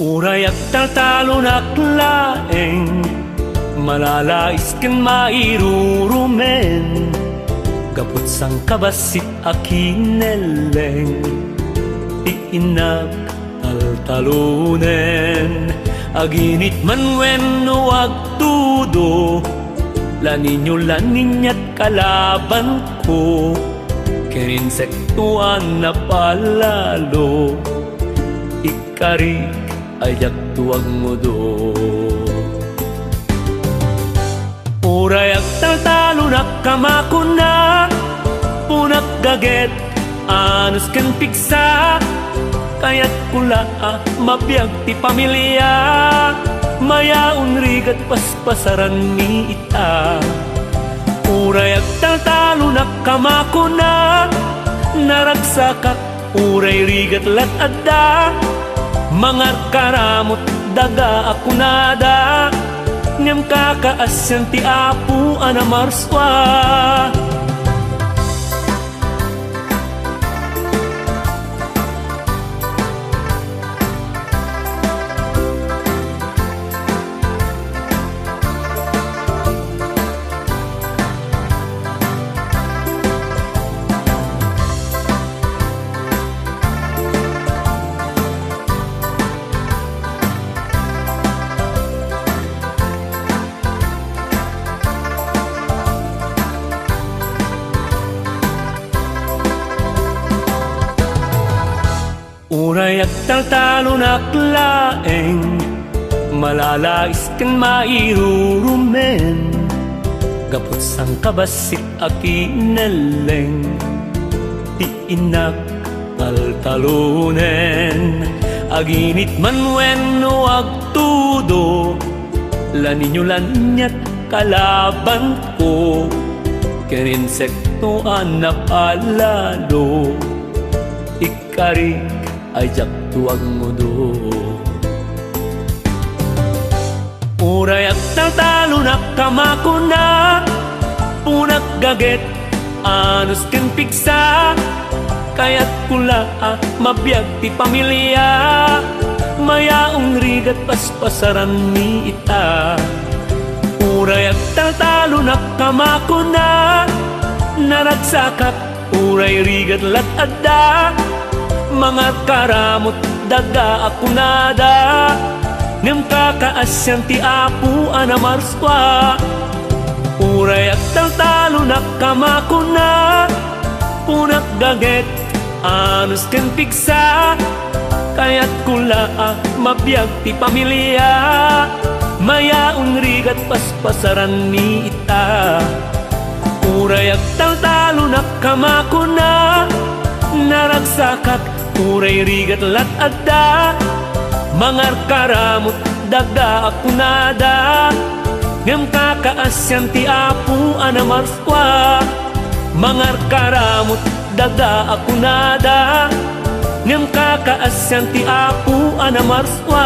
Uray agtaltalonak laeng, malalais ken mairurumen, kaput sang kabasit akineleng, iinag taltalunen, aginit man wenno agtudo, laninyo laninyat kalaban ko, keninsektuan na palalo, ikari ayak tuwag mo do. Uray agtaltalonak kamakuna, punak gaget anus ken piksa, kaya't kula mabiyag ti pamilya, mayaon rigat paspasaran ni ita. Uray agtaltalonak kamakuna, naragsakak uray rigat lat adda, mga karamot daga akunada, ngem kakaasyan ti apu anamarswa. Uray agtaltalonak laeng, malalais ken mairurumen, kaput sang kabasit akineleng, iinag taltalunen, aginit man wenno agtudo, laninyo lanyat kalaban ko, keninsektuan na palalo, ikari ayak tuwag mo do. Uray agtaltalonak kamakuna, punak gaget anus ken piksa, kaya't kula mabiyag ti pamilya, mayaong rigat paspasaran ni ita. Uray agtaltalonak kamakuna, naragsakak uray rigat lat adda, mga karamot daga akunada, ngem kakaasyan ti apu anamarswa. Uray agtaltalonak kamakuna, punak gaget anus ken piksa, kaya't kula mabiyag ti pamilya, mayaon rigat paspasaran ni ita. Uray agtaltalonak kamakuna, naragsakak uray rigat lat adda, mga karamot daga akunada, ngem kakaasyan ti apu anamarswa. Mga karamot daga akunada, ngem kakaasyan ti apu anamarswa.